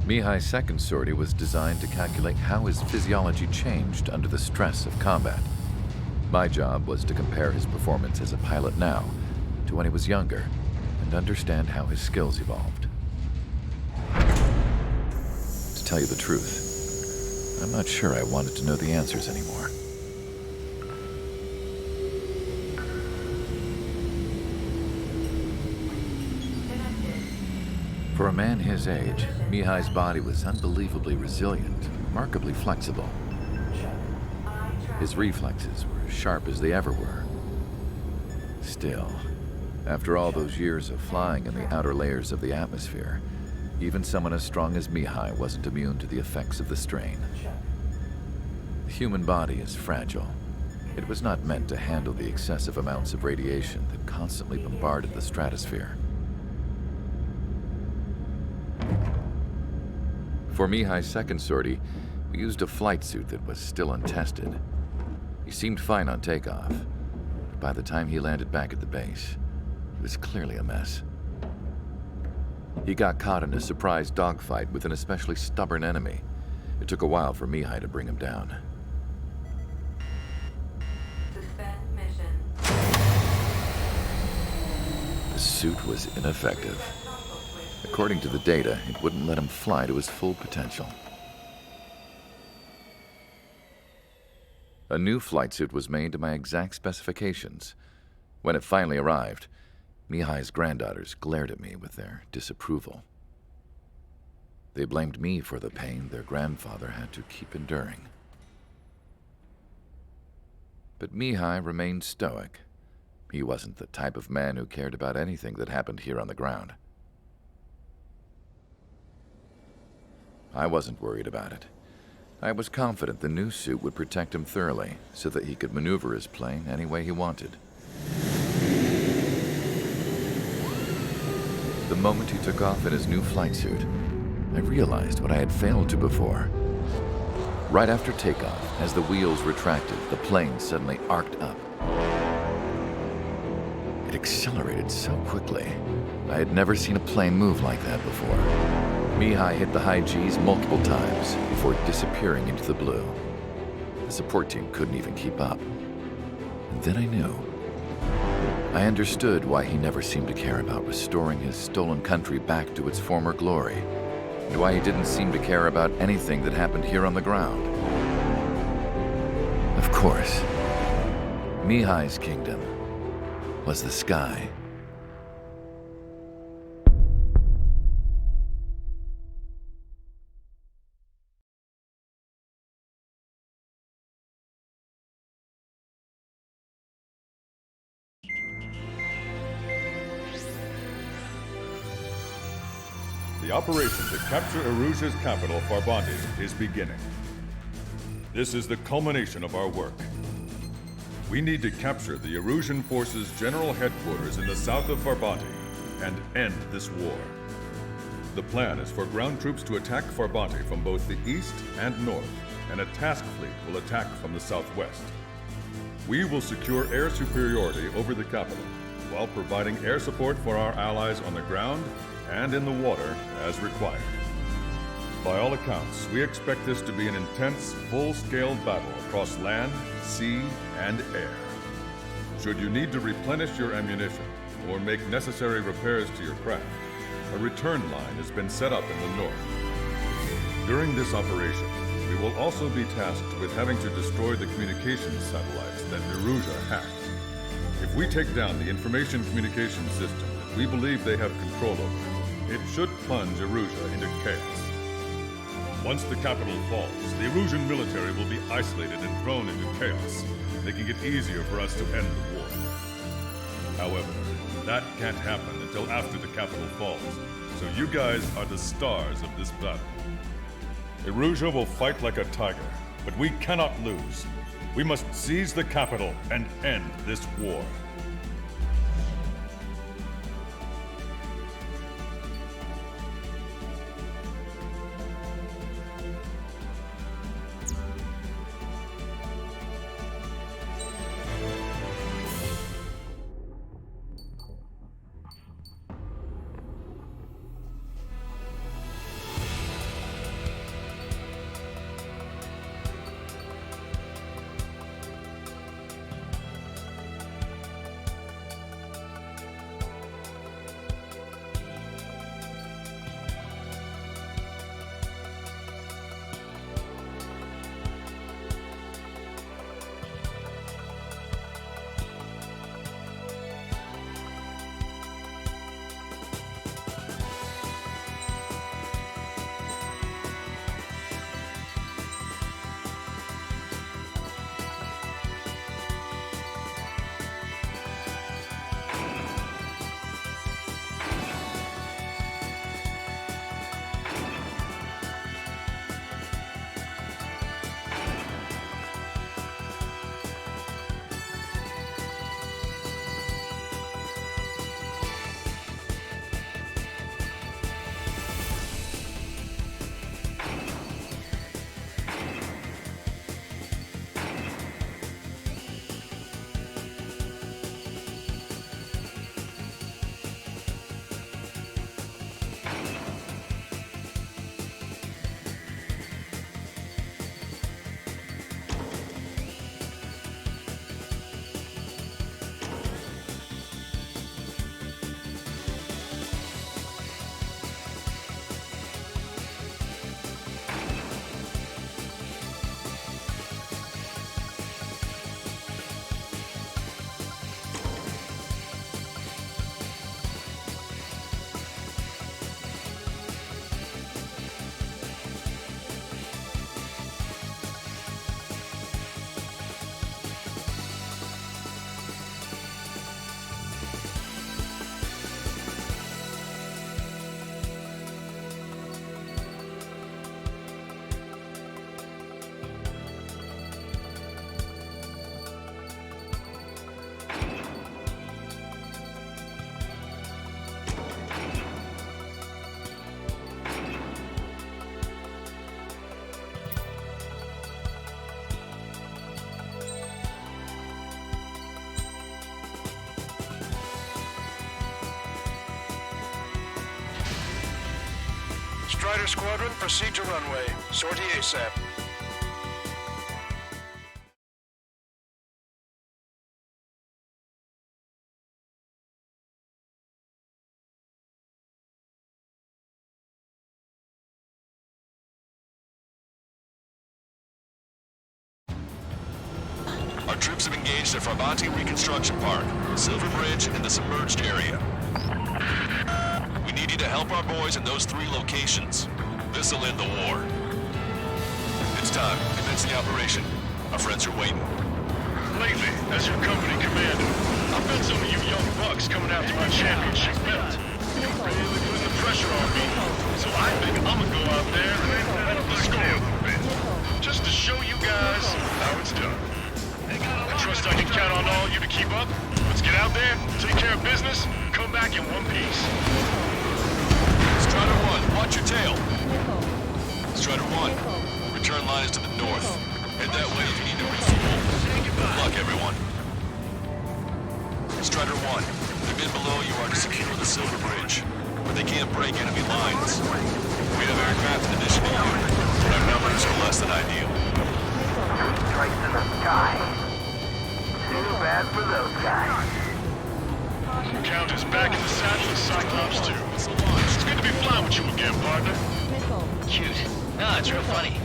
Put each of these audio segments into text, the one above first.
Mihai's second sortie was designed to calculate how his physiology changed under the stress of combat. My job was to compare his performance as a pilot now to when he was younger and understand how his skills evolved. To tell you the truth, I'm not sure I wanted to know the answers anymore. For a man his age, Mihai's body was unbelievably resilient, remarkably flexible. His reflexes were as sharp as they ever were. Still, after all those years of flying in the outer layers of the atmosphere, even someone as strong as Mihai wasn't immune to the effects of the strain. The human body is fragile. It was not meant to handle the excessive amounts of radiation that constantly bombarded the stratosphere. For Mihai's second sortie, we used a flight suit that was still untested. He seemed fine on takeoff, but by the time he landed back at the base, it was clearly a mess. He got caught in a surprise dogfight with an especially stubborn enemy. It took a while for Mihai to bring him down. Suspend mission. The suit was ineffective. According to the data, it wouldn't let him fly to his full potential. A new flight suit was made to my exact specifications. When it finally arrived, Mihai's granddaughters glared at me with their disapproval. They blamed me for the pain their grandfather had to keep enduring. But Mihai remained stoic. He wasn't the type of man who cared about anything that happened here on the ground. I wasn't worried about it. I was confident the new suit would protect him thoroughly so that he could maneuver his plane any way he wanted. The moment he took off in his new flight suit, I realized what I had failed to before. Right after takeoff, as the wheels retracted, the plane suddenly arced up. It accelerated so quickly. I had never seen a plane move like that before. Mihai hit the high G's multiple times before disappearing into the blue. The support team couldn't even keep up. And then I knew. I understood why he never seemed to care about restoring his stolen country back to its former glory, and why he didn't seem to care about anything that happened here on the ground. Of course, Mihai's kingdom was the sky. The operation to capture Erusia's capital, Farbanti, is beginning. This is the culmination of our work. We need to capture the Erusian forces' general headquarters in the south of Farbanti and end this war. The plan is for ground troops to attack Farbanti from both the east and north, and a task fleet will attack from the southwest. We will secure air superiority over the capital, while providing air support for our allies on the ground and in the water as required. By all accounts, we expect this to be an intense, full-scale battle across land, sea, and air. Should you need to replenish your ammunition or make necessary repairs to your craft, a return line has been set up in the north. During this operation, we will also be tasked with having to destroy the communications satellites that Erusia hacked. If we take down the information communication system that we believe they have control over, it should plunge Erusia into chaos. Once the capital falls, the Erusian military will be isolated and thrown into chaos, making it easier for us to end the war. However, that can't happen until after the capital falls, so you guys are the stars of this battle. Erusia will fight like a tiger, but we cannot lose. We must seize the capital and end this war. Strider Squadron, proceed to runway. Sortie ASAP. Our troops have engaged at Farbanti Reconstruction Park, Silver Bridge, and the submerged area. We need you to help our boys in those 3 locations. This'll end the war. It's time. Commence the operation. Our friends are waiting. Lately, as your company commander, I've bet some of you young bucks coming after my championship belt. You're really putting the pressure on me. So I think I'm gonna go out there and up the score a little bit. Just to show you guys how it's done. I trust I can count on all you to keep up. Let's get out there, take care of business, come back in one piece. Strider 1, watch your tail. Strider 1, return line is to the north. Head that way if you need to refuel. Good luck, everyone. Strider 1, the men below you are to secure the Silver Bridge, but they can't break enemy lines. We have aircraft in addition to you, but our numbers are less than ideal. Strikes in the sky. Too bad for those guys. Count is back in the saddle of Cyclops 2. It's good to be flying with you again, partner. Cute. No, it's real funny.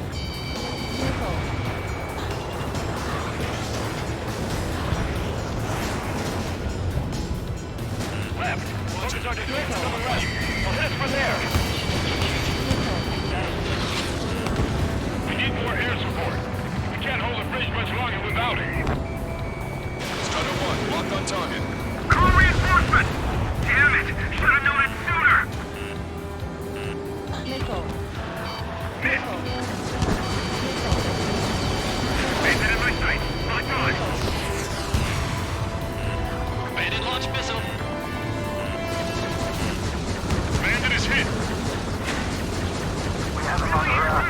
Left. Focus our defense on the left. We'll hit us from there. We need more air support. We can't hold the bridge much longer without it. Strider 1, locked on target. Call reinforcement! Damn it! Should have known it sooner! Bandit in my sight! Locked on! Bandit launch missile. Bandit is hit. We have him on the run.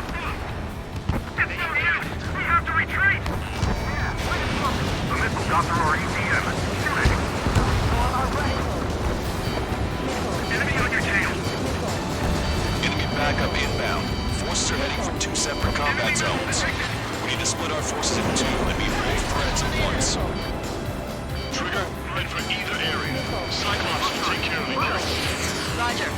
It's no use! We have to retreat! The missile got through our ECM. Shoot it! Enemy on your tail! Enemy backup inbound. Forces are heading for 2 separate combat zones. We need to split our forces into 2 and meet both threats at once. Trigger, head for either area. Cyclops will take care of the rest. Roger.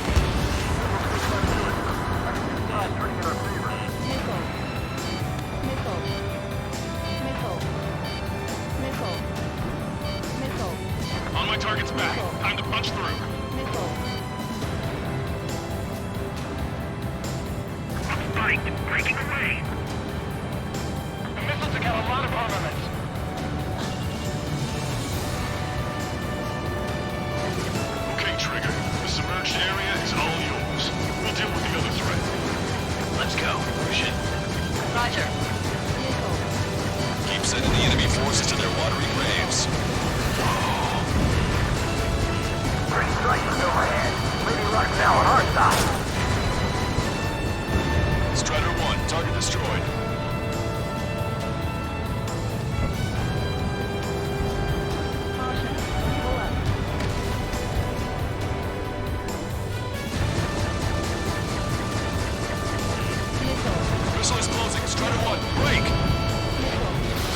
On my target's back. Time to punch through. Spike! Breaking away! The missiles have got a lot of armament. Okay, Trigger. The submerged area is all yours. We'll deal with the other threat. Let's go. Push it. Roger. Keep sending the enemy forces to their watery graves. Three strikers overhead. Lady Luck now on our side. Strider 1, target destroyed. Missile is closing. Strider 1, break!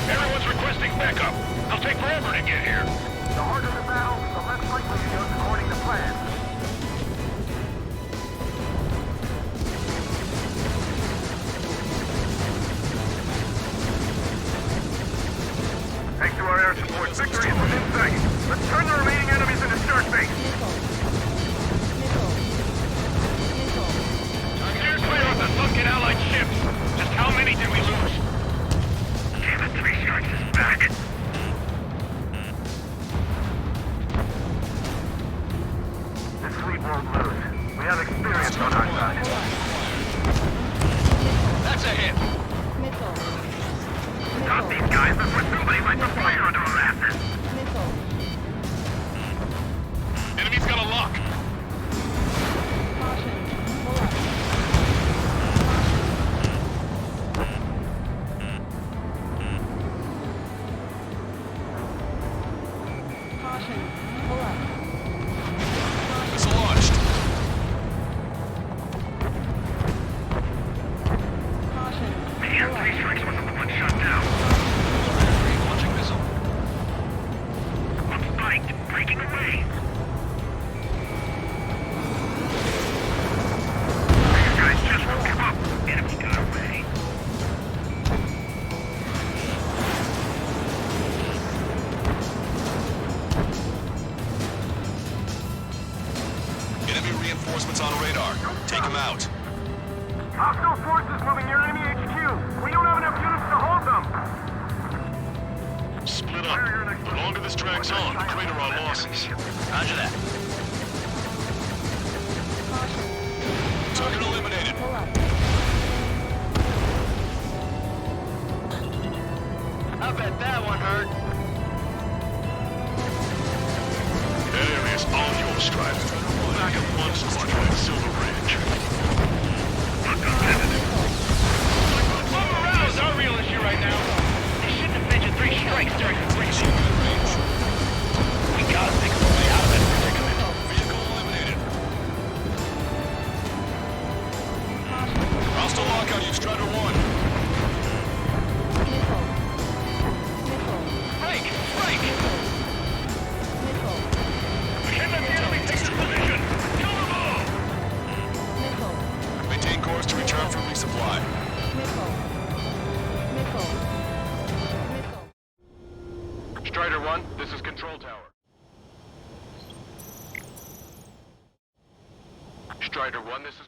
Everyone's requesting backup. They'll take forever to get here. The harder the battle, the less likely it goes according to plan. Thanks to our air support, victory is within sight. Let's turn the remaining enemies into start base. Steer clear of the sunken Allied ships. Just how many did we lose? Damn it, 3 strikes is back. This fleet won't lose. We have experience on our side. That's a hit. Stop these guys before somebody lights a fire under our asses. Enemy's got a lock. Missile launched. Enemy reinforcements on radar. Take them out. Hostile forces moving near enemy HQ. We don't have enough units to hold them. Split up. The longer this drags on, the greater our losses. Roger that. Target eliminated. I bet that one hurt. That area's all yours, Strider. Back up one squad at Silver Ridge. Morale is our real issue right now. They shouldn't have mentioned 3 strikes during the briefing. We gotta think of a way out of that predicament. Vehicle eliminated. Hostile lockout, you Strider 1. Break! Break! Can't let the enemy take this position! Kill them all! Maintain course to return for resupply. Strider 1, this is Control Tower. Strider 1, this is...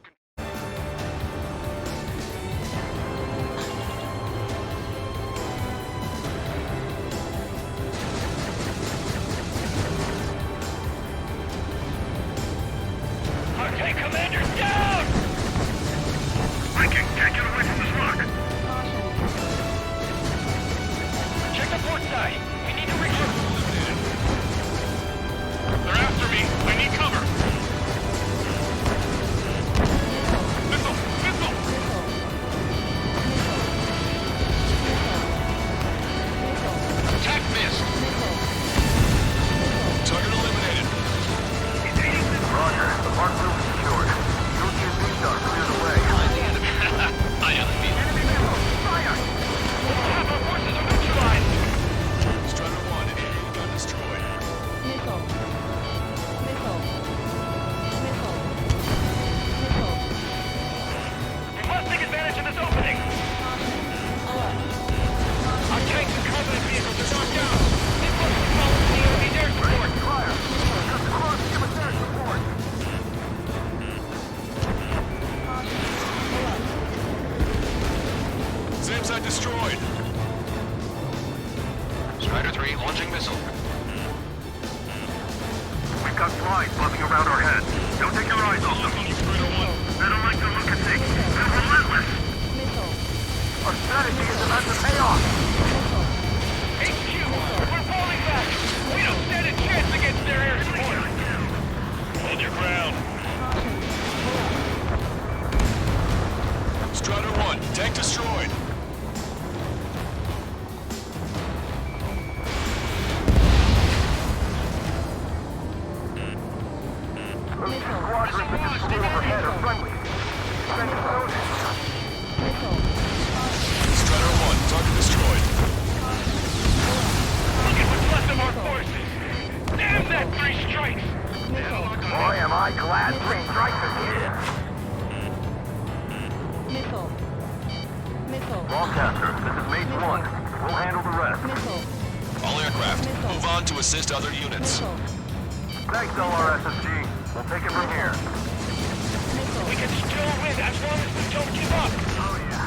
Okay, commander, down! Viking, can't get away from this rock. Check the port side. We need to regroup. They're after me. I need cover. Missile! Missile! Attack missed. Target eliminated. Roger. The park will be secured. European radar cleared the way. I know the feeling. Enemy missile! Fire! Half our forces are neutralized! Strider 1, enemy gun destroyed. We must take advantage of this opening! Our tanks and combat vehicles are knocked down! They must be following the enemy's air support! Fire! Just across, give us air support! SAM site destroyed. Strider 3 launching missile. We've got flies buzzing around our heads. Don't take your eyes off them. They don't like to look at things. They're relentless. Our strategy is about to pay off. HQ, we're falling back. We don't stand a chance against their air support. Hold your ground. Strider 1, tank destroyed. Squadrons in the school overhead are friendly. Send us notice. Strider 1, target destroyed. Look at what's left of our forces. Damn that 3 strikes. Boy, am I glad 3 strikes are needed. Broadcaster, this is Mate 1. We'll handle the rest. All aircraft, move on to assist other units. Thanks, LRSSG. We'll take it from here. We can still win as long as we don't give up. Oh, yeah.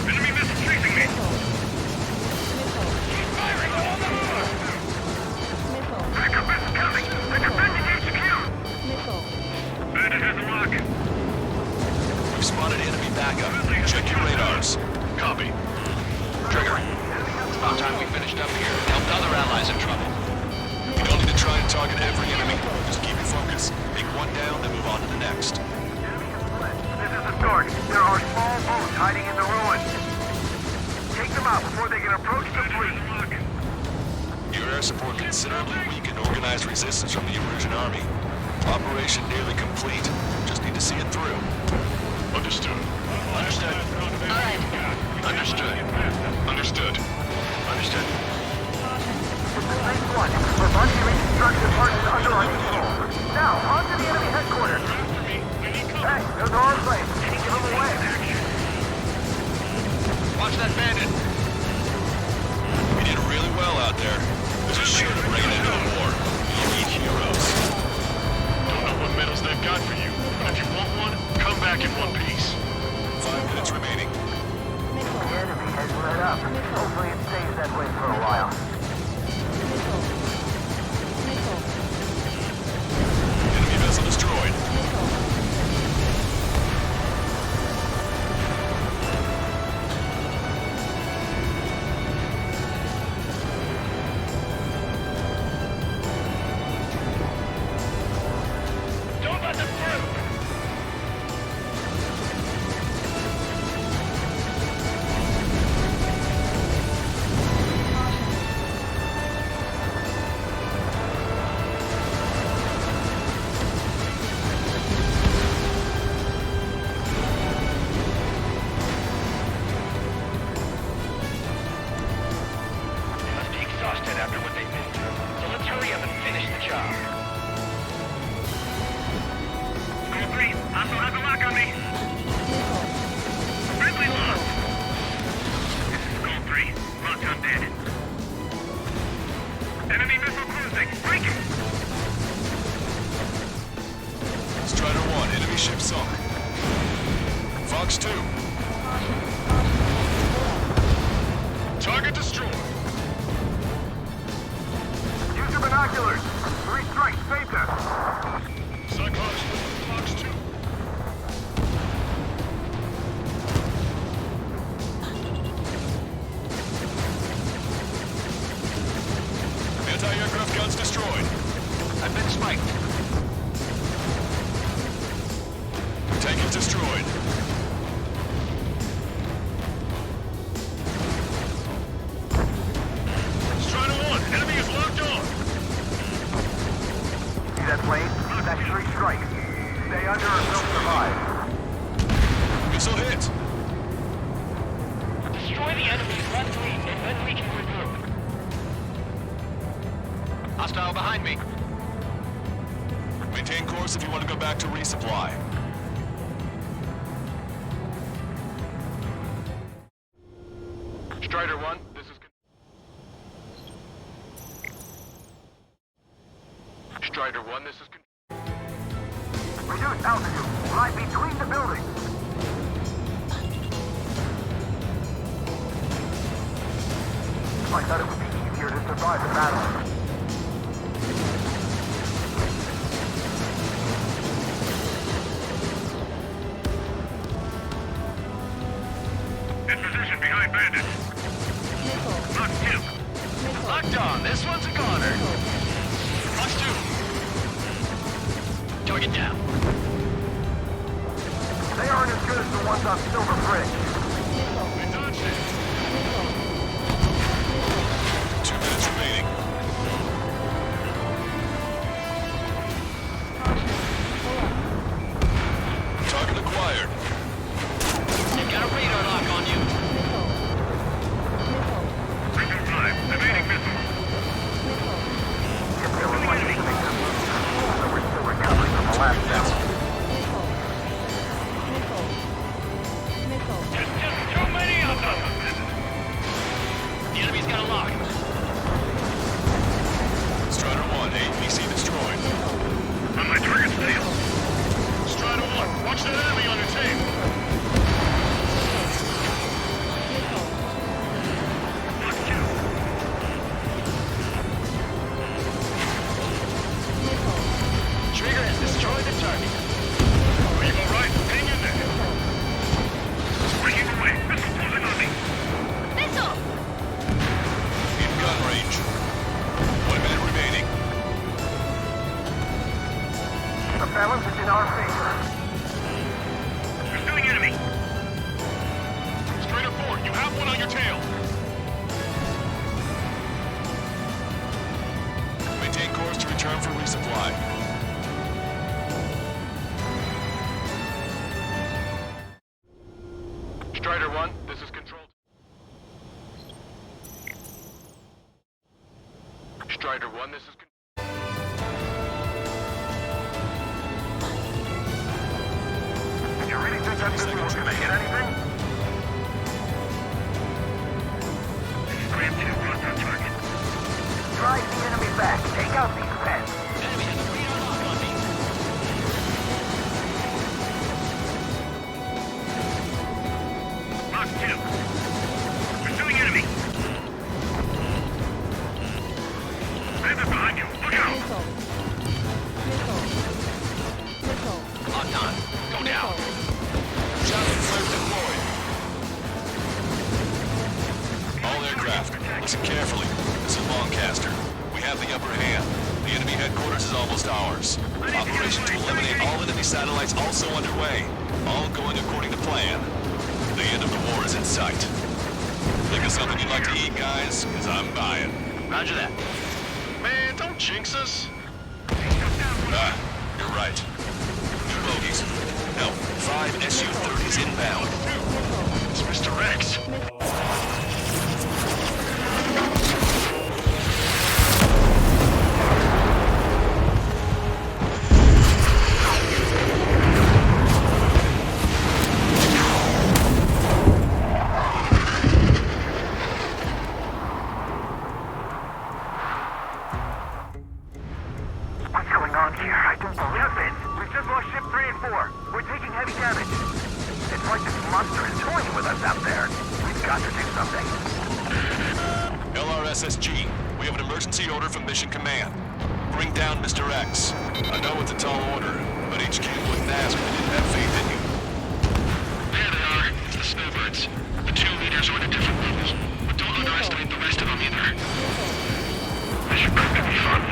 Enemy missile chasing me. Keep firing on the move. Backup missile coming. They're defending HQ. Bandit has a lock. We've spotted enemy backup. Check your radars. Copy. Trigger. It's about time we finished up here and helped other allies in trouble. You don't need to try and target every enemy. Just keep your focus. Take one down, then move on to the next. This is the start. There are small boats hiding in the ruins. Take them out before they can approach the fleet. Your air support considerably weakened organized resistance from the Erusian army. Operation nearly complete. Just need to see it through. Understood. Understood. All right. Understood. Understood. Understood. Phase 1. Verbandi reconstruction part is under our control. Now, on to the enemy headquarters. Hey, those are our planes. Give them away. Watch that bandit. We did really well out there. This is sure to bring an end to the war. You need heroes. ship sunk. Fox 2. Target destroyed. Use your binoculars. 3 strikes, save them. Cyclops, Fox 2. Anti-aircraft guns destroyed. I've been spiked. Tank is destroyed. Strider 1, enemy is locked on. See that plane? That's 3 strikes. Stay under or they'll survive. Missile hit. Destroy the enemy's left wing and then we can regroup. Hostile behind me. Maintain course if you want to go back to resupply. Strider 1, this is... Strider 1, this is... Reduce altitude. Fly between the buildings. I thought it would be easier to survive the battle. In position behind bandits. Fox 2. Locked on. This one's a goner. Fox 2. Target down. They aren't as good as the ones on Silver Bridge. We dodged it. 2 minutes remaining. Target acquired. They've got a radar lock on you. Region 5, evading missile. If they were lucky to make them move, so we're still recovering from the last battle. There's just too many of them. The enemy's got a lock. Strider 1, APC destroyed. On my target steel. Strider 1, watch that enemy on your tape. Fox 2. Trigger has destroyed the target. Are you alright? Hang in there. Breaking away. Missile closing on me. Missile! In gun range. 1 minute remaining. The balance is in our favor. Pursuing enemy. Strider 4, you have one on your tail. Maintain course to return for resupply. Strider 1, this is control. Strider 1, this is control. You really think that missile was going to hit anything? Scram 2, locked on target. Drive the enemy back. Take out these pets. Enemy has a radar lock on me. Fox 2. Pursuing enemy. Bandit behind you. Look out. Locked on. Go down. Javelin flare deployed. All aircraft, listen carefully. This is Lancaster. We have the upper hand. The enemy headquarters is almost ours. Operation to eliminate all enemy satellites also underway. All going according to plan. The end of the war is in sight. Think of something you'd like to eat, guys? Because I'm buying. Roger that. Man, don't jinx us. Ah, you're right. New bogies. No, 5 Su-30s inbound. It's Mr. Rex. What's going on here? I don't believe it. We've just lost ship 3 and 4. We're taking heavy damage. It's like this monster is toying with us out there. We've got to do something. LRSSG, we have an emergency order from Mission Command. Bring down Mr. X. I know it's a tall order, but HQ wouldn't ask if they didn't have faith in you. There they are. It's the snowbirds. The 2 leaders are at a different level. But don't underestimate the rest of them either. This should prove to be fun.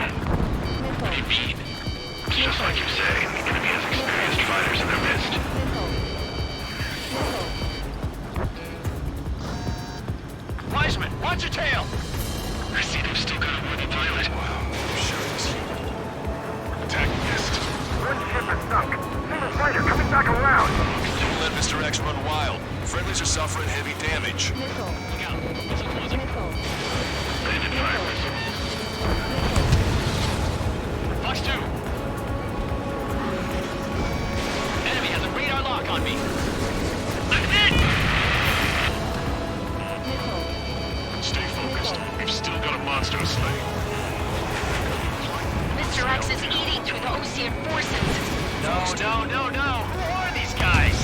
What do you mean? It's just like you say. The enemy has experienced fighters in their midst. Wiseman, watch your tail! I see they've still got a worthy pilot. Wow, I'm sure it's human. Attack missed. One ship is sunk. Single fighter coming back around. Don't let Mr. X run wild. Friendlies are suffering heavy damage. Look out. Missile closing. Landed fire missile. Fox 2. Enemy has a radar lock on me. I'm hit! Stay focused. We've still got a monster to slay. Mr. X is eating through the Ocean forces. No. Who are these guys?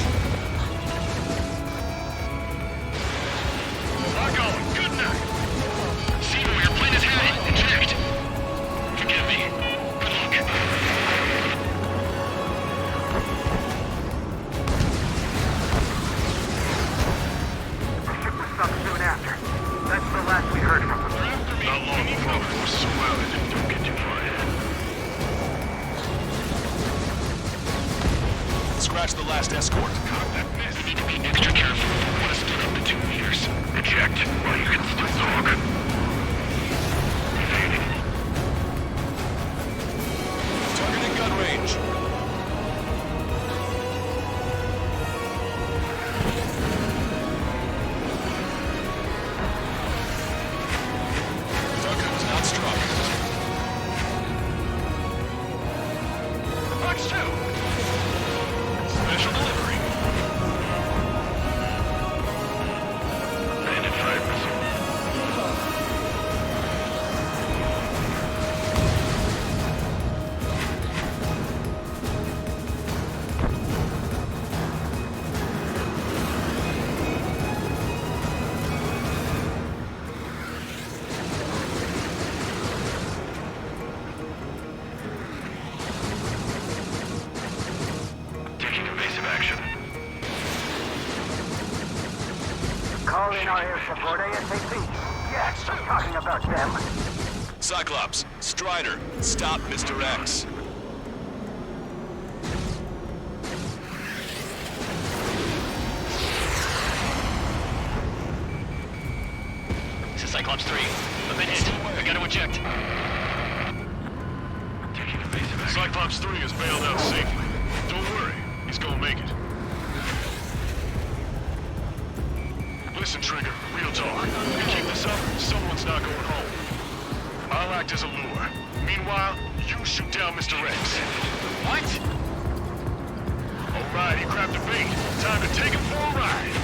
Lock on. Good night. See where your plane is headed. Inject. Forgive me. Good luck. The ship was sunk soon after. That's the last we heard from them. Not long before the forces are routed. Don't get too far ahead. Scratch the last escort. Contact missed. We need to be extra careful. Want to split up the 2 leaders. Eject while you can still talk. Evading. Target in gun range. Target was not struck. Fox 2. Special delivery. Landed fire missile. Taking evasive action. Call in our air support ASAP. Yes, I'm talking about them. Cyclops, Strider, stop Mr. X. This is Cyclops 3. I've been hit. I gotta eject. Taking evasive action. Cyclops 3 is bailed out safely. Don't worry, he's gonna make it. Listen, Trigger, real talk. We keep this up, someone's not going home. I'll act as a lure. Meanwhile, you shoot down Mr. X. What? Alright, he grabbed the bait. Time to take him for a ride.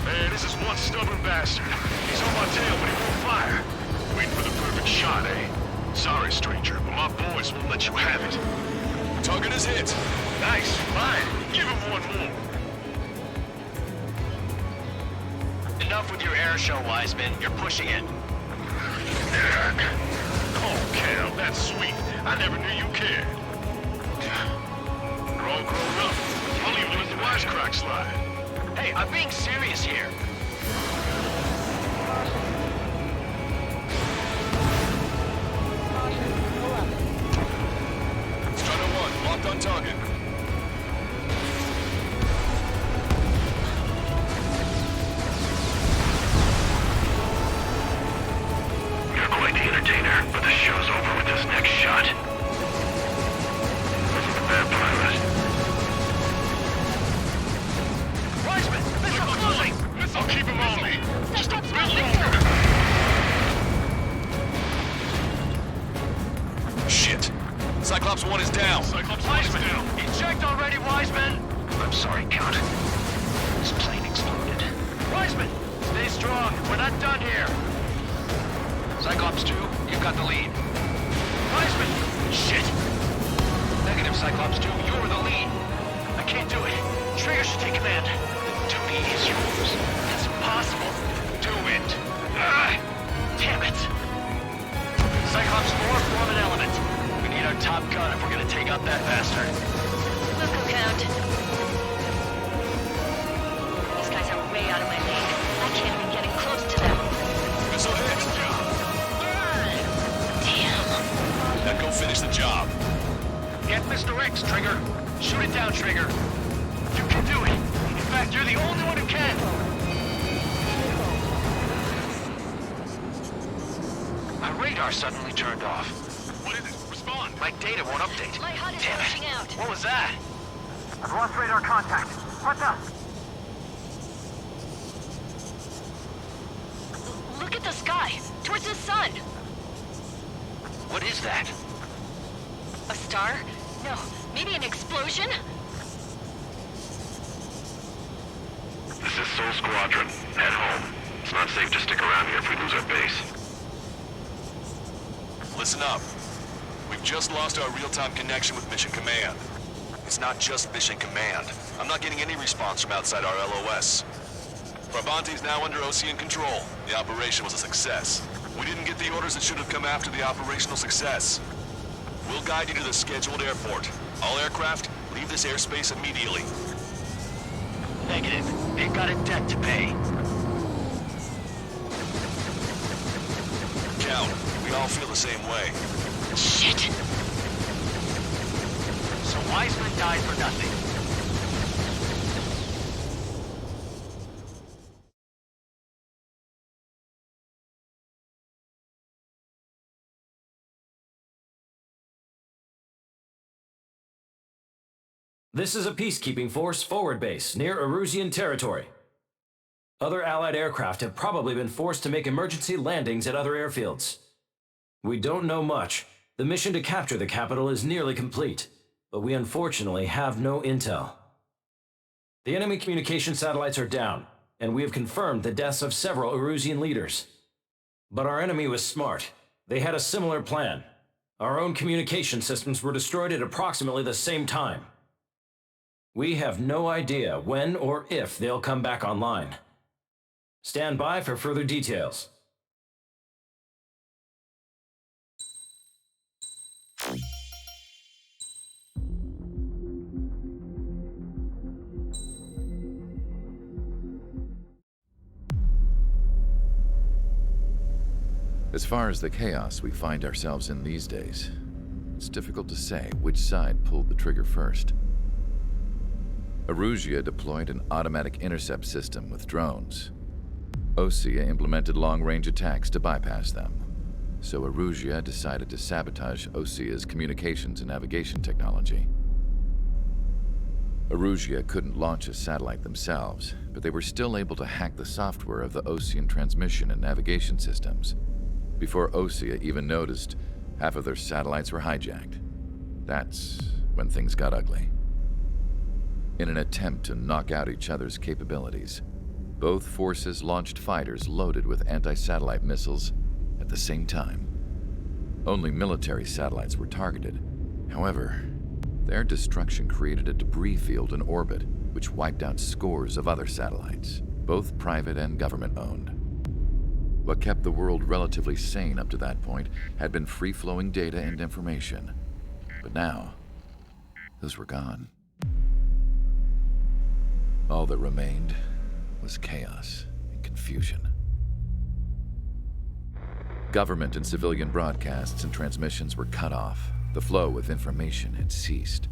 Man, this is one stubborn bastard. He's on my tail, but he won't fire. Waiting for the perfect shot, eh? Sorry, stranger, but my boys won't let you have it. Target is hit. Nice, fine. Give him one more. Enough with your air show, Wiseman. You're pushing it. Oh, Cal, that's sweet. I never knew you cared. You're all grown up. I'll even let the wisecrack slide. Hey, I'm being serious here. Strider 1, locked on target. You're quite the entertainer, but the show's over with this next shot. This is a bad pilot. Wiseman, missile closing! I'll keep him on me. Just a bit longer. Shit. Cyclops 1 is down. Cyclops Wiseman down. Eject already, Wiseman! I'm sorry, Count. This plane exploded. Wiseman, stay strong. We're not done here. Cyclops 2, you've got the lead. Wiseman! Shit! Negative, Cyclops 2. You're the lead. I can't do it. Trigger should take command. The duty is yours. That's impossible. Do it. Damn it. Cyclops 4, form an element. We need our top gun if we're gonna take out that bastard. Look who count. These guys are way out of my league. I can't even get in close to them. Missile hit! Damn. Now go finish the job. Get Mr. X, Trigger. Shoot it down, Trigger. You can do it. In fact, you're the only one who can. My radar suddenly turned off. What is it? Respond. My data won't update. My HUD is Damn rushing it. out. What was that? I've lost radar contact. What's up? Look at the sky. Towards the sun. What is that? A star? No. Maybe an explosion? This is Soul Squadron. Head home. It's not safe to stick around here if we lose our base. Listen up. We've just lost our real-time connection with Mission Command. It's not just Mission Command. I'm not getting any response from outside our LOS. Farbanti's now under Ocean control. The operation was a success. We didn't get the orders that should have come after the operational success. We'll guide you to the scheduled airport. All aircraft, leave this airspace immediately. Negative. They've got a debt to pay. Count, we all feel the same way. Shit. So Wiseman died for nothing. This is a peacekeeping force forward base near Erusian territory. Other Allied aircraft have probably been forced to make emergency landings at other airfields. We don't know much. The mission to capture the capital is nearly complete, but we unfortunately have no intel. The enemy communication satellites are down, and we have confirmed the deaths of several Erusian leaders. But our enemy was smart. They had a similar plan. Our own communication systems were destroyed at approximately the same time. We have no idea when or if they'll come back online. Stand by for further details. As far as the chaos we find ourselves in these days, it's difficult to say which side pulled the trigger first. Erusia deployed an automatic intercept system with drones. Osea implemented long-range attacks to bypass them. So Erusia decided to sabotage Osea's communications and navigation technology. Erusia couldn't launch a satellite themselves, but they were still able to hack the software of the Osean transmission and navigation systems. Before Osea even noticed, half of their satellites were hijacked. That's when things got ugly. In an attempt to knock out each other's capabilities, both forces launched fighters loaded with anti-satellite missiles at the same time. Only military satellites were targeted. However, their destruction created a debris field in orbit, which wiped out scores of other satellites, both private and government-owned. What kept the world relatively sane up to that point had been free-flowing data and information. But now, those were gone. All that remained was chaos and confusion. Government and civilian broadcasts and transmissions were cut off. The flow of information had ceased.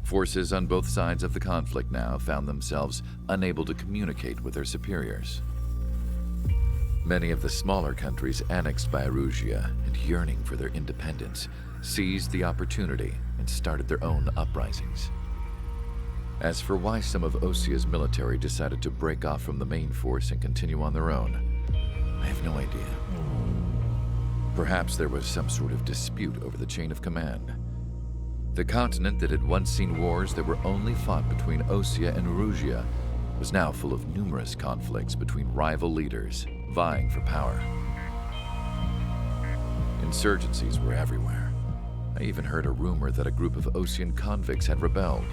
Forces on both sides of the conflict now found themselves unable to communicate with their superiors. Many of the smaller countries annexed by Erusia and yearning for their independence seized the opportunity and started their own uprisings. As for why some of Osea's military decided to break off from the main force and continue on their own, I have no idea. Perhaps there was some sort of dispute over the chain of command. The continent that had once seen wars that were only fought between Osea and Erusia was now full of numerous conflicts between rival leaders vying for power. Insurgencies were everywhere. I even heard a rumor that a group of Osean convicts had rebelled.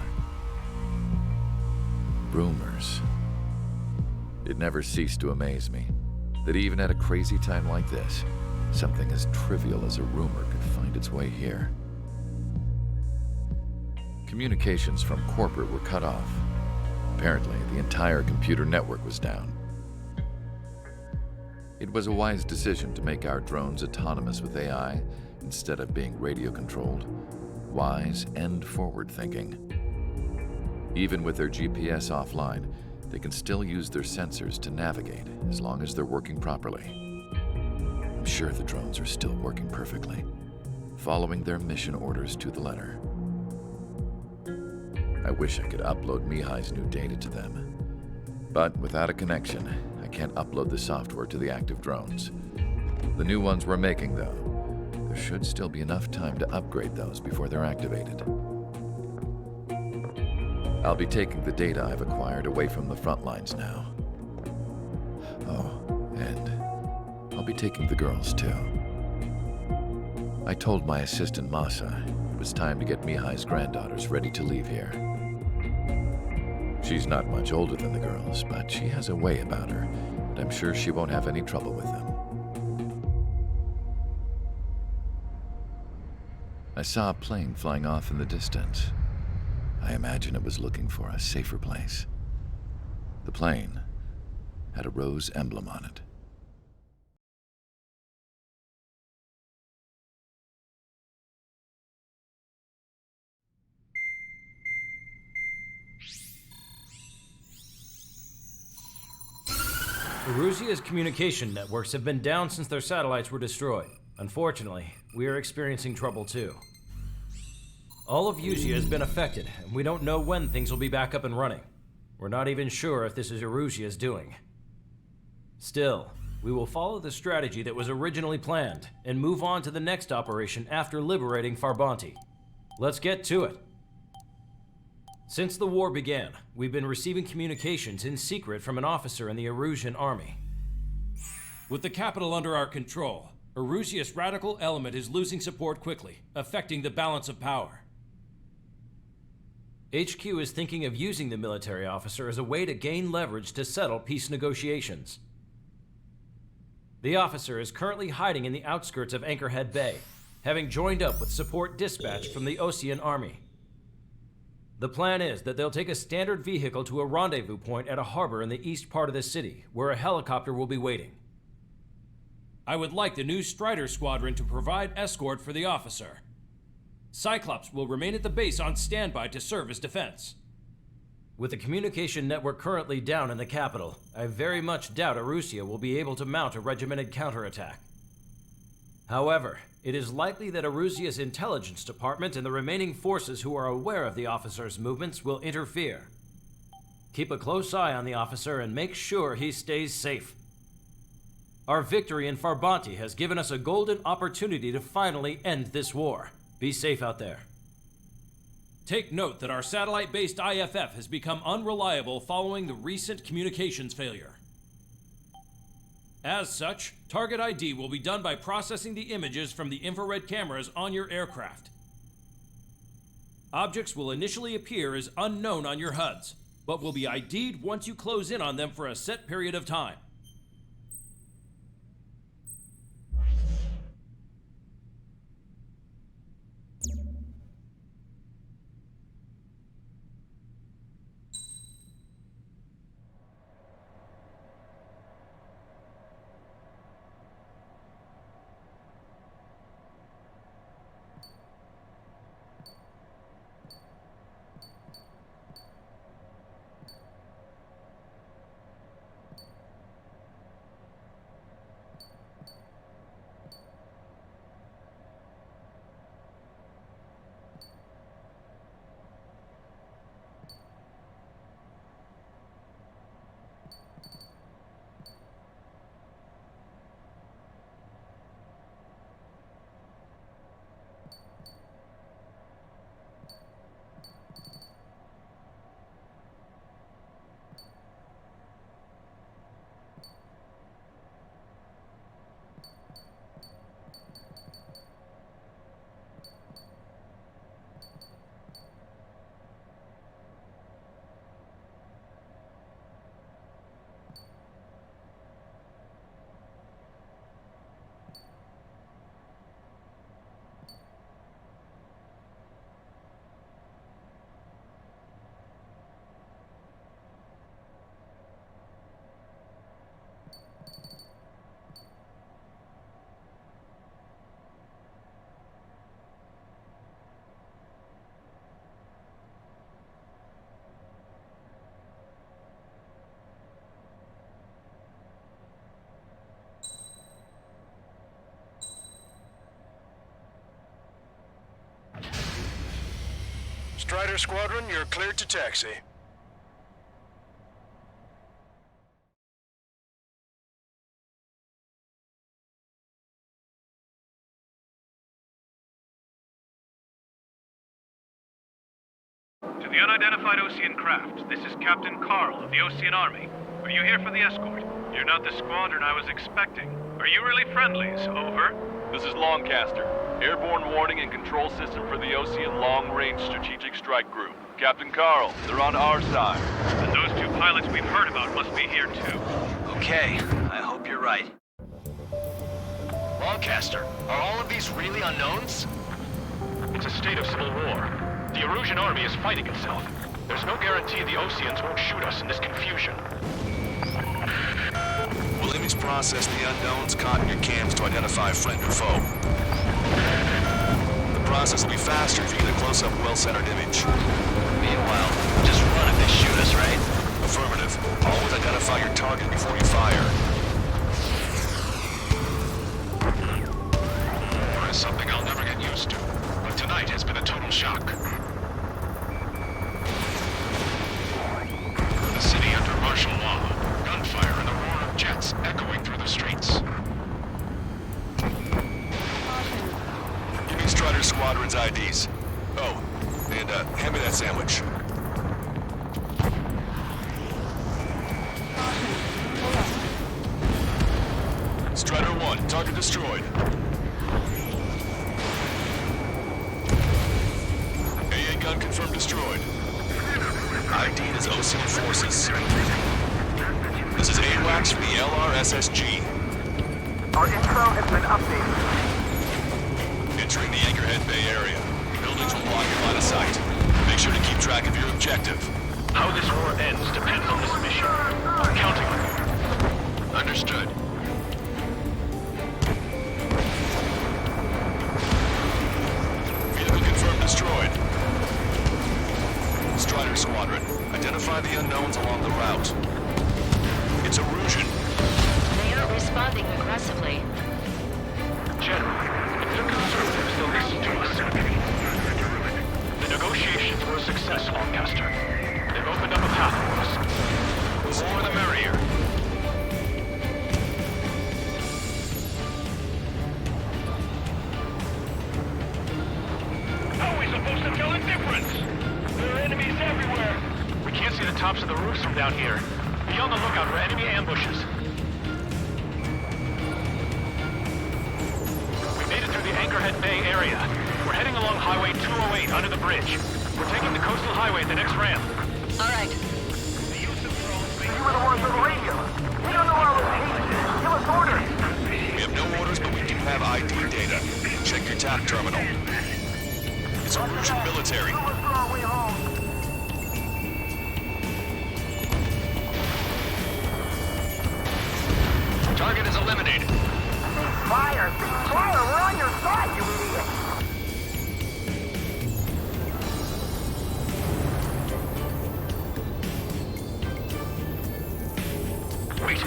Rumors. It never ceased to amaze me that even at a crazy time like this, something as trivial as a rumor could find its way here. Communications from corporate were cut off. Apparently, the entire computer network was down. It was a wise decision to make our drones autonomous with AI instead of being radio-controlled. Wise and forward-thinking. Even with their GPS offline, they can still use their sensors to navigate as long as they're working properly. I'm sure the drones are still working perfectly, following their mission orders to the letter. I wish I could upload Mihai's new data to them. But without a connection, I can't upload the software to the active drones. The new ones we're making, though, there should still be enough time to upgrade those before they're activated. I'll be taking the data I've acquired away from the front lines now. Oh, and I'll be taking the girls, too. I told my assistant Masa it was time to get Mihai's granddaughters ready to leave here. She's not much older than the girls, but she has a way about her, and I'm sure she won't have any trouble with them. I saw a plane flying off in the distance. I imagine it was looking for a safer place. The plane had a rose emblem on it. Erusia's communication networks have been down since their satellites were destroyed. Unfortunately, we are experiencing trouble too. All of Usia has been affected, and we don't know when things will be back up and running. We're not even sure if this is Erusia's doing. Still, we will follow the strategy that was originally planned, and move on to the next operation after liberating Farbanti. Let's get to it. Since the war began, we've been receiving communications in secret from an officer in the Erusian army. With the capital under our control, Erusia's radical element is losing support quickly, affecting the balance of power. HQ is thinking of using the military officer as a way to gain leverage to settle peace negotiations. The officer is currently hiding in the outskirts of Anchorhead Bay, having joined up with support dispatch from the Osean army. The plan is that they'll take a standard vehicle to a rendezvous point at a harbor in the east part of the city, where a helicopter will be waiting. I would like the new Strider Squadron to provide escort for the officer. Cyclops will remain at the base on standby to serve as defense. With the communication network currently down in the capital, I very much doubt Erusia will be able to mount a regimented counterattack. However, it is likely that Erusia's intelligence department and the remaining forces who are aware of the officer's movements will interfere. Keep a close eye on the officer and make sure he stays safe. Our victory in Farbanti has given us a golden opportunity to finally end this war. Be safe out there. Take note that our satellite-based IFF has become unreliable following the recent communications failure. As such, target ID will be done by processing the images from the infrared cameras on your aircraft. Objects will initially appear as unknown on your HUDs, but will be ID'd once you close in on them for a set period of time. Strider Squadron, you're cleared to taxi. To the unidentified Osean craft, this is Captain Carl of the Osean Army. Are you here for the escort? You're not the squadron I was expecting. Are you really friendlies? Over. This is Longcaster. Airborne warning and control system for the Osean Long Range Strategic Strike Group. Captain Carl, they're on our side. And those two pilots we've heard about must be here too. Okay, I hope you're right. Longcaster, are all of these really unknowns? It's a state of civil war. The Erusian army is fighting itself. There's no guarantee the Oseans won't shoot us in this confusion. We'll image process the unknowns caught in your cams to identify friend or foe. The process will be faster if you get a close-up, well-centered image. Meanwhile, just run if they shoot us, right? Affirmative. Always identify your target before you fire. There is something I'll never get used to, but tonight has been a total shock. The city under martial law, gunfire and the roar of jets echoing through the streets. Give me Strider Squadron's IDs. Oh, and hand me that sandwich. Strider 1, target destroyed. AA gun confirmed destroyed. ID is Osean forces. This is AWACS from the LRSSG. Our info has been updated. Entering the Anchorhead Bay area. Buildings will block your line of sight. Make sure to keep track of your objective. How this war ends depends on this mission. I'm counting on you. Understood. Vehicle confirmed destroyed. Strider Squadron, identify the unknowns along the route. It's Erusian. They aren't responding aggressively. General, if they're conservatives, they'll listen to us. The negotiations were a success, Longcaster. They've opened up a path for us. The more the merrier. How are we supposed to tell the difference? There are enemies everywhere. We can't see the tops of the roofs from down here. Be on the lookout for enemy ambushes. We made it through the Anchorhead Bay area. We're heading along Highway 208 under the bridge. We're taking the coastal highway at the next ramp. All right. You were the ones with the radio. We don't know our location. Give us orders. We have no orders, but we do have ID data. Check your TAP terminal. It's Erusian military. What's our way home? Target is eliminated. Fire! Fire! We're on your side, you idiot! Wait.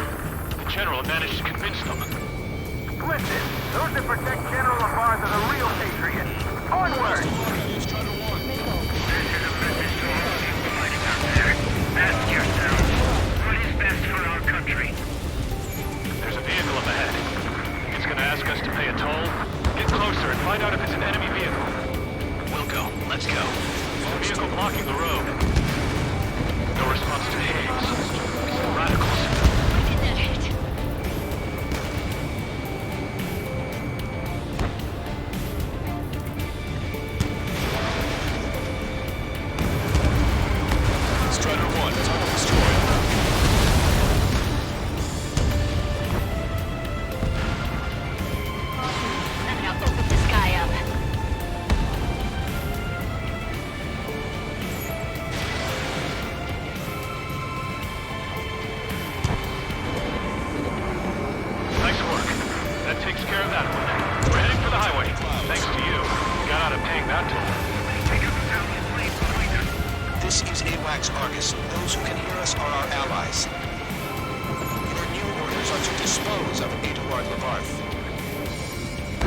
The General managed to convince them. Listen, those that protect General LaVar's are the real patriots. Onward! Ask yourself, what is best for our country? There's a vehicle up ahead. It's gonna ask us to pay a toll. Get closer and find out if it's an enemy vehicle. We'll go. Let's go. The vehicle blocking the road. No response to haze. It's the Reticles. Why did that hit? Strider 1, target destroyed. I'm gonna open this guy up. Nice work. That takes care of that one. We're heading for the highway. Thanks to you. Got out of paying that toll. This is AWACS Argus. Those who can hear us are our allies. Your new orders are to dispose of Eduard Lavarth.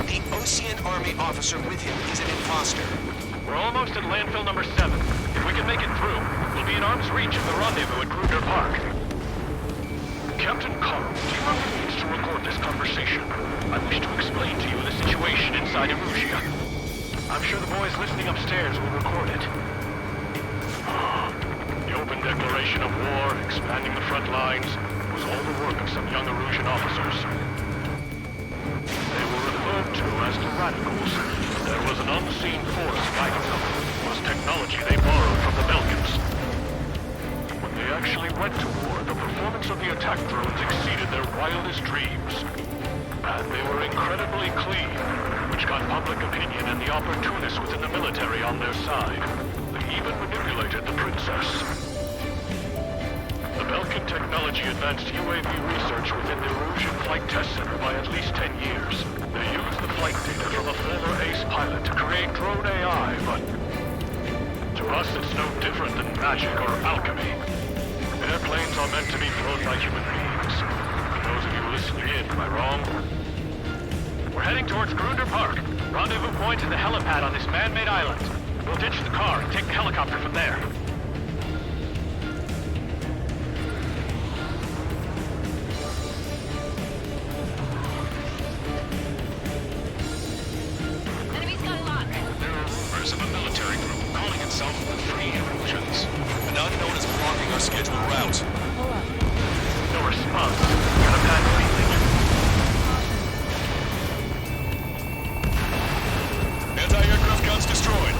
The Osean Army officer with him is an imposter. We're almost at landfill number 7. If we can make it through, we'll be in arm's reach of the rendezvous at Kruger Park. Captain Carl, do you have the means to record this conversation? I wish to explain to you the situation inside Erusia. I'm sure the boys listening upstairs will record it. The open declaration of war, expanding the front lines, was all the work of some young Erusian officers. They were referred to as the Reticles. There was an unseen force guiding them. It was technology they borrowed from the Belgians. When they actually went to war, the performance of the attack drones exceeded their wildest dreams. And they were incredibly clean, which got public opinion and the opportunists within the military on their side. They even manipulated the princess. The Belkin technology advanced UAV research within the Erusian Flight Test Center by at least 10 years. They used the flight data from a former ace pilot to create drone AI, but to us it's no different than magic or alchemy. Airplanes are meant to be flown by human beings. For those of you listening in, am I wrong? We're heading towards Grunder Park. Rendezvous point is the helipad on this man-made island. We'll ditch the car and take the helicopter from there. Enemy's got a lock. There are rumors of a military group calling itself the Free Erusians. An unknown is blocking our scheduled route. No response. Helipad failing. Anti-aircraft guns destroyed.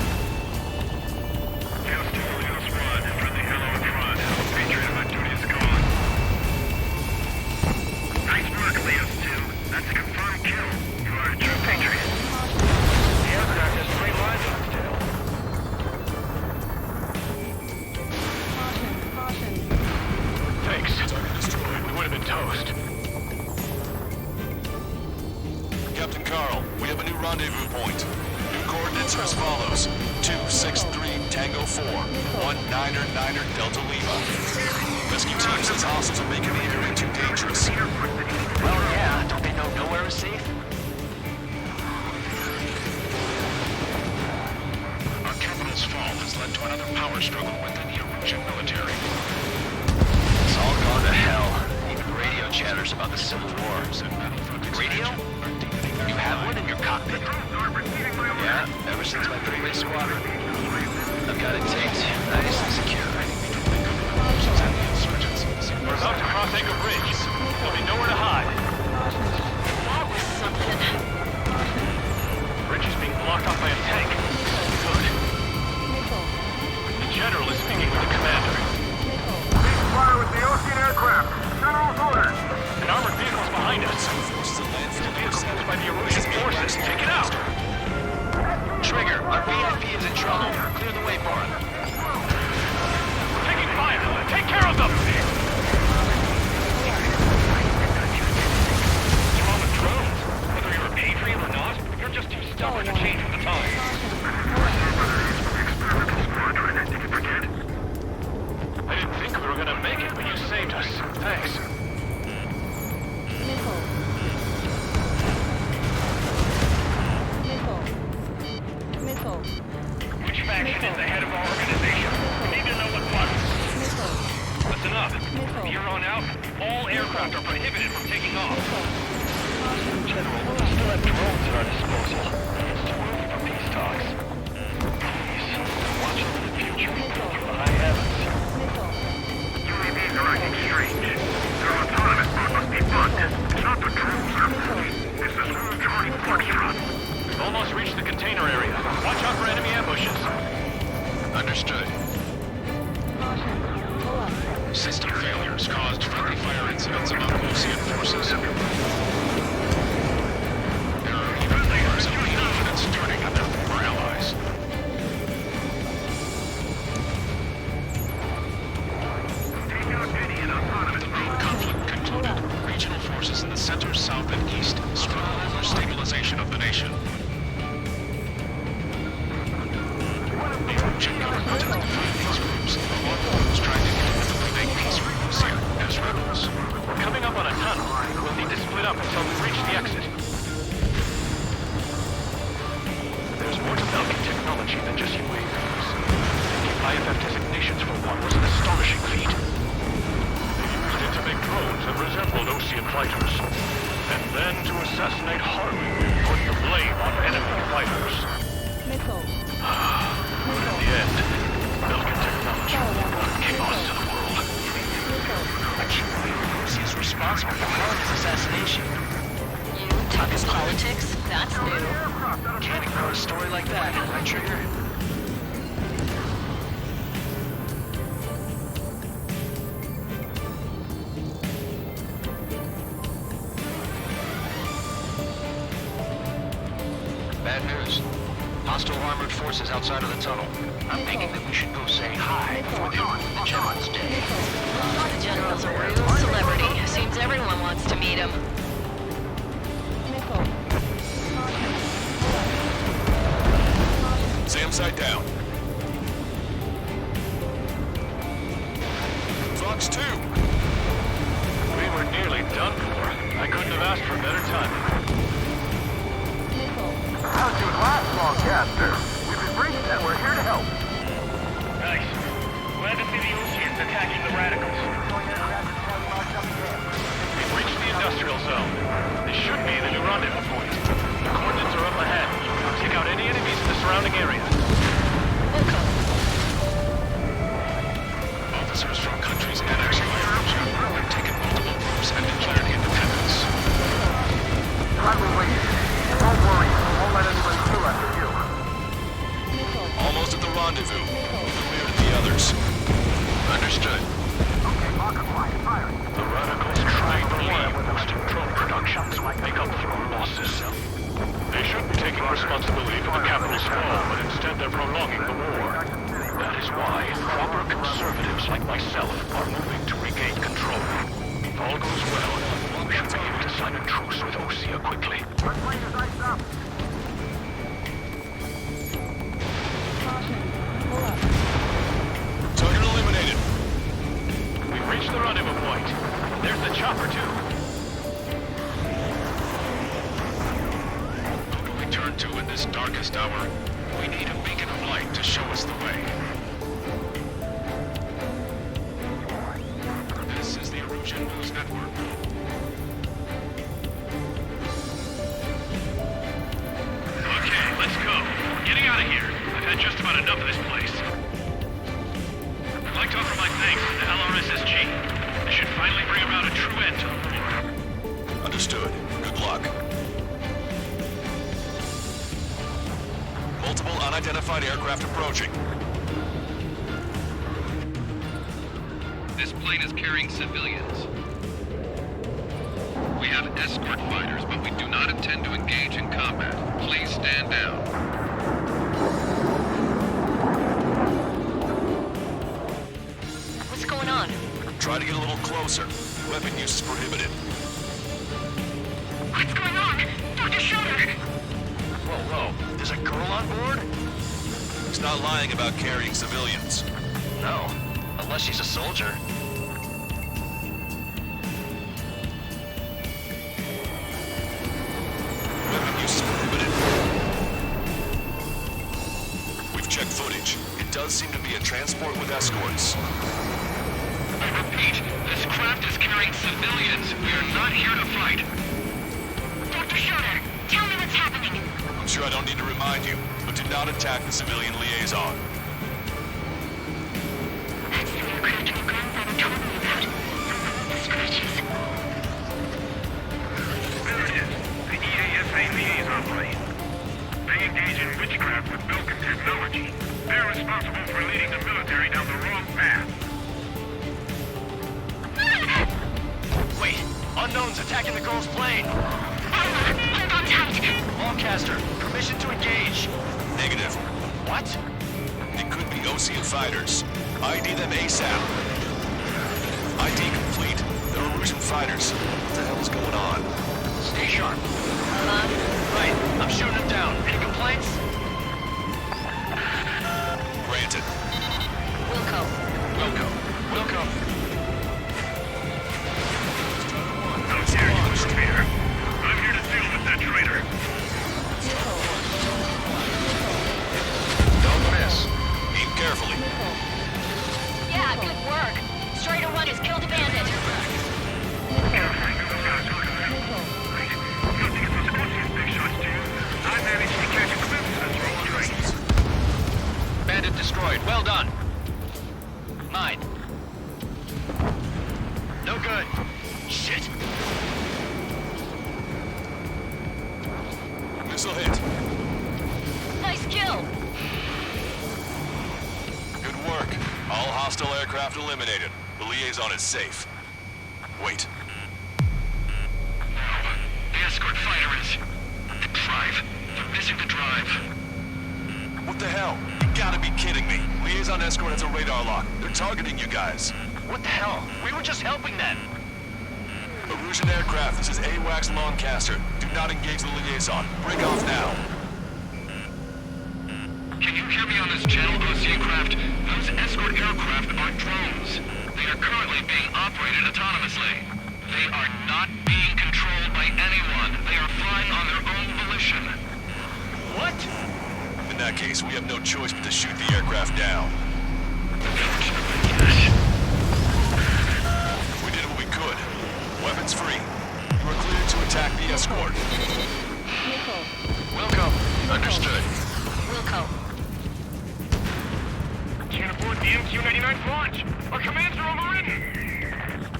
Captain Carl, we have a new rendezvous point. New coordinates are as follows. 263 Tango 4, 1999 Delta Lima. Rescue team says hostiles are making the area too dangerous. Well, yeah. Don't they know nowhere is safe? Our capital's fall has led to another power struggle within the Erusian military. It's all gone to hell. Even radio chatters about the Civil War. Radio? You have one in your cockpit? Yeah, ever since my previous squadron. I've got it taped, nice and secure. We're about to cross Anchor Bridge. There'll be nowhere to hide. That was something. Bridge is being blocked off by a tank. Good. The general is speaking with the commander. Fire with the Ocean aircraft. General's orders. An armored vehicle's behind us. The vehicle used by the Erusian forces. Take it out! Trigger, our VIP is in trouble. Clear the way for him. We're taking fire! Take care of them! What's wrong with drones? Whether you're a patriot or not, you're just too stubborn to change with the times. I didn't think we were gonna make it, but you saved us. Thanks. Which faction is the head of our organization? We need to know what parts. Listen up. From here on out, all aircraft are prohibited from taking off. General, we still have drones at our disposal. It's too early for peace talks. Please, watch over the future from the high heavens. UAVs are acting strange. Their autonomous mode must be bugged. It's not the drones that are working. It's this whole Charlie Foxtrot. We've almost reached the container area. Watch out for enemy ambushes. Understood. System failures caused friendly fire incidents among Ocean forces. There are even rumors of lead units turning on their former allies. The road conflict concluded. Regional forces in the center, south, and east struggle over stabilization of the nation. The Erusian government technology than just UAVs. IFF designations for one was an astonishing feat. They used it to make drones that resembled Osean fighters. And then to assassinate Harley and put the blame on enemy fighters. Missile. But in the end, Belkin technology brought chaos to the world. He is responsible for Harley's assassination. You talking politics? That's new. Can't ignore a story like that, right, Trigger? Bad news. Hostile armored forces outside of the tunnel. I'm thinking that we should go say hi before they ruin the General's day. The General's a real celebrity. Seems everyone wants to meet him. SAM site down. Fox 2. We were nearly done for. I couldn't have asked for better timing. How'd you last, Longcaster? We've been briefed and we're here to help. Nice. Glad to see the Oseans attacking the Reticles. We've reached the industrial zone. This should be the new rendezvous point. The coordinates are up ahead. Take out any enemies in the surrounding area. Officers from countries annexed by Erosion have taken multiple groups and declared independence. Highway waiting. Don't worry. Won't let anybody through after you. Almost at the rendezvous. Clear to the others. Understood. Okay, lock and fly. Fire. The Reticles tried to leave boosting drone production to make up for our losses. They shouldn't be taking responsibility for the capital's fall, but instead they're prolonging the war. That is why proper conservatives like myself are moving to regain control. If all goes well, we should be able to sign a truce with Osea quickly. Our plane is iced up. Target eliminated. We've reached the rendezvous point. There's the chopper, too. Who do we turn to in this darkest hour? We need a beacon of light to show us the way. This is the Erosion News Network. Okay, let's go. Getting out of here. I've had just about enough of this place. I'd like to offer my thanks to the LRSSG. They should finally bring about a true end to the war. Understood. Good luck. Multiple unidentified aircraft approaching. This plane is carrying civilians. We have escort fighters, but we do not intend to engage in combat. Please stand down. What's going on? Try to get a little closer. Weapon use is prohibited. What's going on? Dr. Schroeder! Whoa. There's a girl on board? He's not lying about carrying civilians. No. Unless she's a soldier. Weapon use is prohibited. We've checked footage. It does seem to be a transport with escorts. I repeat, this craft is carrying civilians. We are not here to fight. Dr. Schroeder, tell me what's happening. I'm sure I don't need to remind you, but do not attack the civilian liaison. That's the aircraft your grandfather told me about. The scratches. There it is. The EASA liaison plane. They engage in witchcraft with Belkin technology. They're responsible for leading the military down the wrong path. Wait. Unknown's attacking the girl's plane. Hold on tight. Longcaster, permission to engage. Negative. What? It could be Osean fighters. ID them ASAP. ID complete. They're Erosion fighters. What the hell is going on? Stay sharp. Right. I'm shooting them down. Any complaints? Granted. Wilco. How dare you interfere? I'm here to deal with that traitor. Don't Well done. Mine. No good. Shit. Missile hit. Nice kill! Good work. All hostile aircraft eliminated. The liaison is safe. Wait. The escort fighter is... the drive. They're missing the drive. What the hell? You gotta be kidding me. Liaison escort has a radar lock. They're targeting you guys. What the hell? We were just helping them. Erusian aircraft, this is AWACS Lancaster. Do not engage the liaison. Break off now. Can you hear me on this channel, OC craft? Those escort aircraft are drones. They are currently being operated autonomously. They are not being controlled by anyone. They are flying on their own volition. What? In that case, we have no choice but to shoot the aircraft down. Yes. We did what we could. Weapons free. You are cleared to attack the escort. Wilco. Understood. Wilco. Can't afford the MQ-99's launch. Our commands are overridden.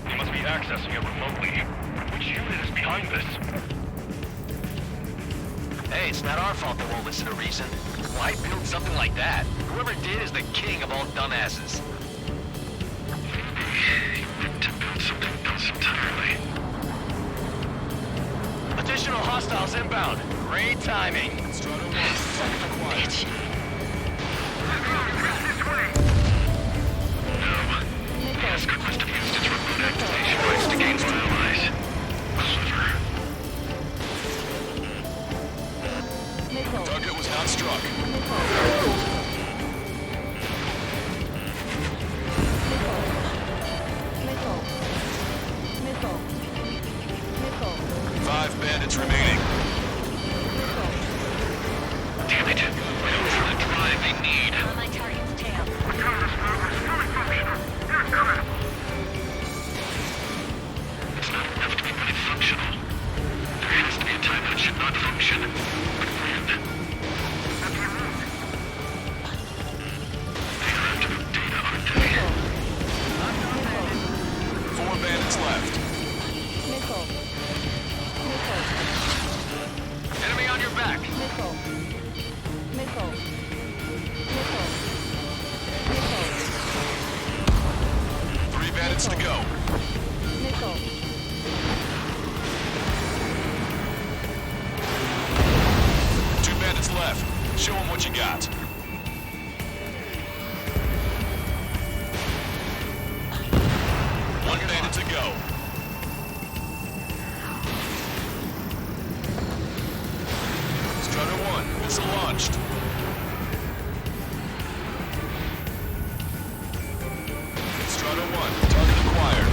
They must be accessing it remotely. Which unit is behind this? Hey, it's not our fault they won't listen to reason. Why build something like that? Whoever did is the king of all dumbasses. To build something else entirely. Additional hostiles inbound. Great timing. Bitch. The escort must have used its remote activation rights to gain our allies. Clever. Target was not struck. Five bandits remaining. Damn it. Wait for the drive they need. On my target's tail. It's not enough to be fully functional. There has to be a time when it should not function. When? They are after the data, aren't they? 4 bandits left. Enemy on your back. Three bandits to go. Two bandits left. Show them what you got. One bandit to go. Strutter 1, missile launched. Strutter 1, target acquired.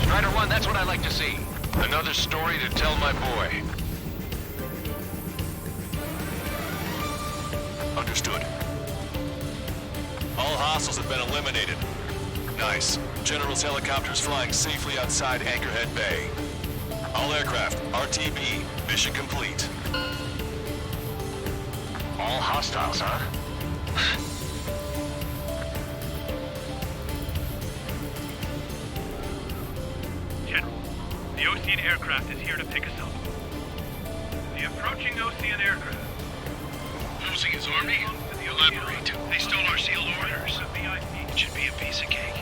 Strider 1, that's what I like to see. Another story to tell my boy. Understood. All hostiles have been eliminated. Nice. General's helicopters flying safely outside Anchorhead Bay. All aircraft, RTB, mission complete. All hostiles, huh? General, the Ocean aircraft is here to pick us up. The approaching Ocean aircraft. Losing his army? Elaborate. They stole our sealed orders. It should be a piece of cake.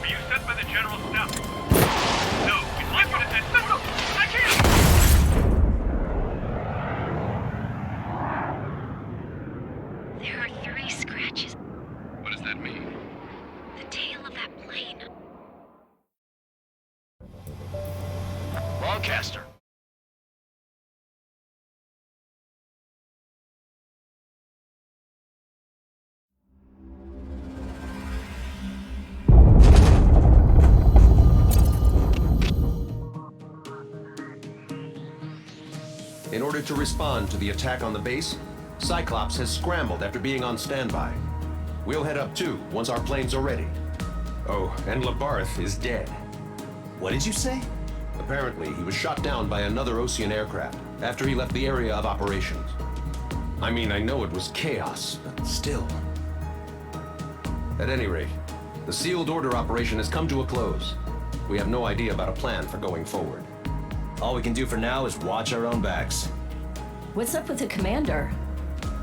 Were you sent by the General's staff? No, we'd like you to send... Listen! I can't! There are 3 scratches. What does that mean? The tail of that plane. Lancaster. In order to respond to the attack on the base, Cyclops has scrambled after being on standby. We'll head up too, once our planes are ready. Oh, and Labarth is dead. What did you say? Apparently, he was shot down by another Ocean aircraft after he left the area of operations. I mean, I know it was chaos, but still. At any rate, the sealed order operation has come to a close. We have no idea about a plan for going forward. All we can do for now is watch our own backs. What's up with the commander?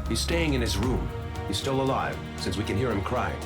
He's staying in his room. He's still alive, since we can hear him crying.